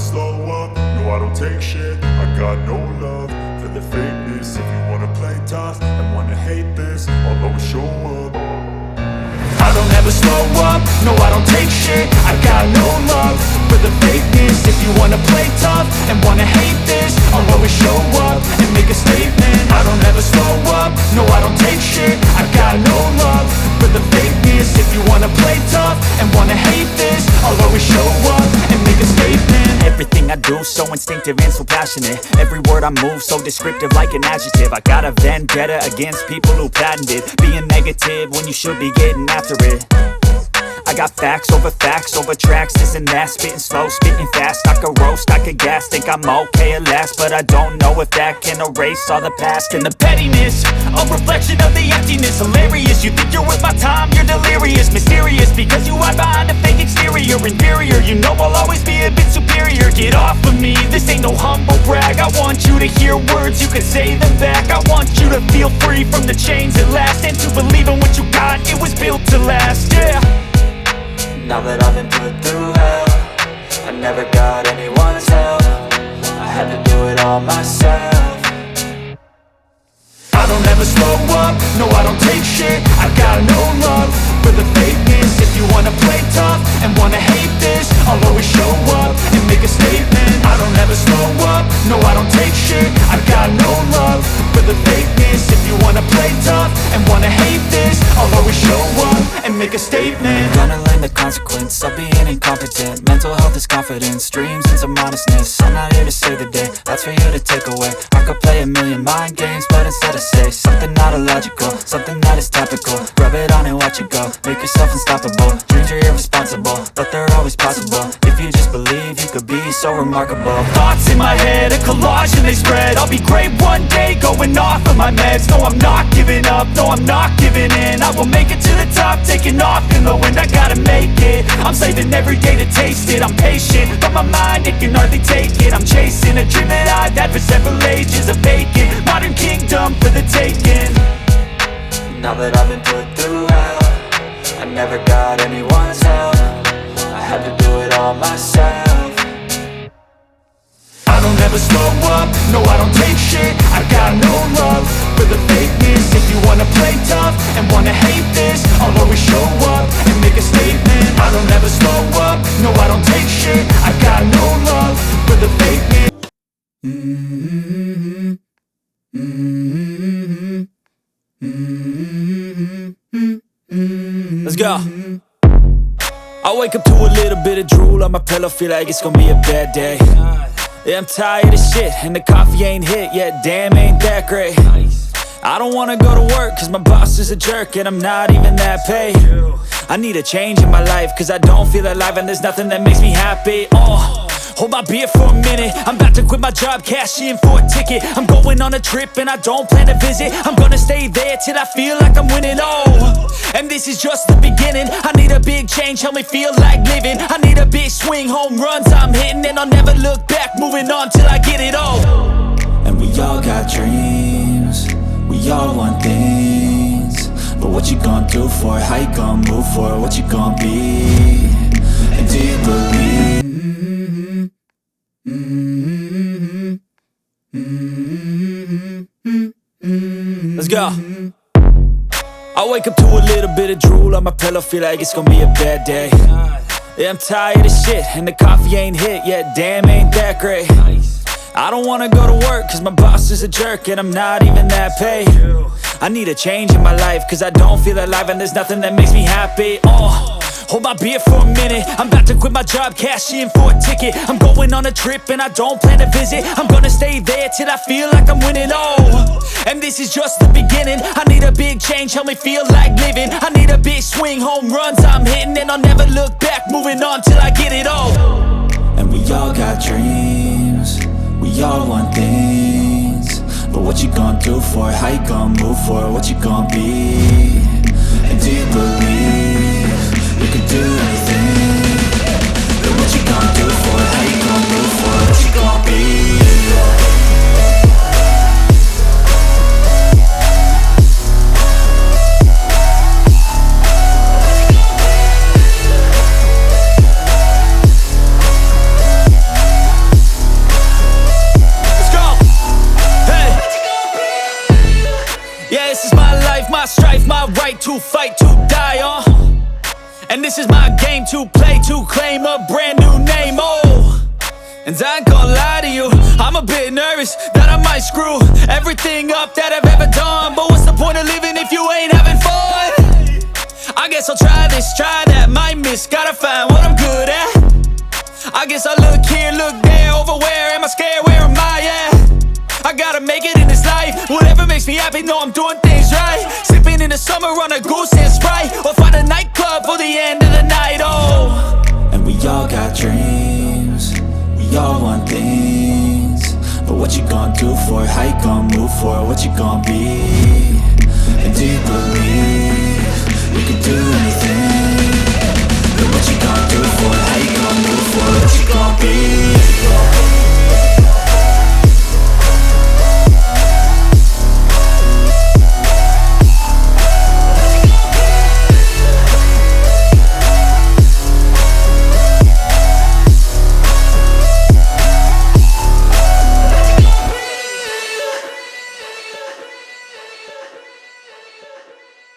slow up, no I don't take shit. I got no love for the fakeness. If you wanna play tough and wanna hate this, I'll always show up. I don't ever slow up, no I don't take shit. I got no love for the fakeness. If you wanna play tough and wanna hate this, I'll always show up and make a statement. I don't ever slow up, no I don't take shit. I got no love for the fakeness. If you wanna play tough and wanna hate this, I'll always show up and make a statement. Everything I do so instinctive and so passionate. Every word I move so descriptive like an adjective. I got a vendetta against people who patented being negative when you should be getting after it. I got facts over tracks, this and that. Spitting slow, spitting fast, I could roast, I could gas. Think I'm okay at last, but I don't know if that can erase all the past. And the pettiness, a reflection of the emptiness. Hilarious, you think you're worth my time, you're delirious. Mysterious, because you hide behind a fake exterior. Inferior, you know I'll always be a bit superior. Get off of me, this ain't no humble brag. I want you to hear words, you can say them back. I want you to feel free from the chains at last, and to believe in what you got, it was built to last, yeah. Now that I've been put through hell, I never got anyone's help. I had to do it all myself. I don't ever slow up, no I don't take shit. I got no love for the fakeness. If you wanna play tough and wanna hate this, I'll always show up and make a statement. I don't ever slow up, no I don't take shit. I got no love for the fakeness. If you wanna play tough and wanna hate this, I'll always show up and make a statement. Gonna learn the consequence of being incompetent. Mental health is confidence, dreams and some modestness. I'm not here to save the day, that's for you to take away. I could play a million mind games, but instead I say something not illogical, something that is topical. Rub it on and watch it go, make yourself unstoppable. Dreams are irresponsible, but they're always possible. If you just believe, you could be so remarkable. Thoughts in my head, a collage and they spread. I'll be great one day, going off of my meds. No, I'm not giving up, no, I'm not giving in. I will make it to the top, taking off in the wind. I gotta make it, I'm saving every day to taste it. I'm patient, but my mind, it can hardly take it. I'm chasing a dream that I've had for several ages. A vacant, modern kingdom for the taking. Now that I've been put through hell, I never got anyone's help. I had to do it all myself. I don't ever slow up, no I don't take shit. I got no love for the fakeness. If you wanna play tough and wanna hate this, I'll always show up and make a statement. I don't ever slow up, no I don't take shit. I got no love for the fakeness. Let's go. I wake up to a little bit of drool on my pillow, feel like it's gonna be a bad day. Yeah, I'm tired of shit, and the coffee ain't hit yet, damn ain't that great. I don't wanna go to work, cause my boss is a jerk, and I'm not even that paid. I need a change in my life, cause I don't feel alive, and there's nothing that makes me happy. Hold my beer for a minute, I'm about to quit my job, cash in for a ticket. I'm going on a trip and I don't plan to visit. I'm gonna stay there till I feel like I'm winning, and this is just the beginning. I need a big change, help me feel like living. I need a big swing, home runs I'm hitting, and I'll never look back, moving on till I get it all. And we all got dreams, we all want things, but what you gonna do for it? How you gonna move for it? What you gonna be? And do you believe? Let's go. I wake up to a little bit of drool on my pillow, feel like it's gonna be a bad day. Yeah, I'm tired of shit, and the coffee ain't hit yet, damn ain't that great. I don't wanna go to work, cause my boss is a jerk, and I'm not even that paid. I need a change in my life, cause I don't feel alive, and there's nothing that makes me happy. Hold my beer for a minute, I'm about to quit my job, cash in for a ticket. I'm going on a trip and I don't plan to visit. I'm gonna stay there till I feel like I'm winning, and this is just the beginning. I need a big change, help me feel like living. I need a big swing, home runs I'm hitting, and I'll never look back, moving on till I get it all. And we all got dreams, we all want things, but what you gonna do for it? How you gonna move for it? What you gonna be? And do you believe you can do anything? But what you gonna do for it? How you gonna move for it? What you gonna be? right to fight, to die on. And this is my game to play, to claim a brand new name, oh. And I ain't gonna lie to you, I'm a bit nervous that I might screw everything up that I've ever done. But what's the point of living if you ain't having fun? I guess I'll try this, try that, might miss, gotta find what I'm good at. I guess I look here, look there, over where am I scared, where am I at? I gotta make it in this life, whatever makes me happy, know I'm doing things right. Sipping in the summer on a goose and Sprite, or find a nightclub for the end of the night, oh. And we all got dreams, we all want things, but what you gonna do for it, how you gonna move for it, what you gonna be? And do you believe you can do anything? But what you gonna do for it, how you gonna move for it, what you gonna be?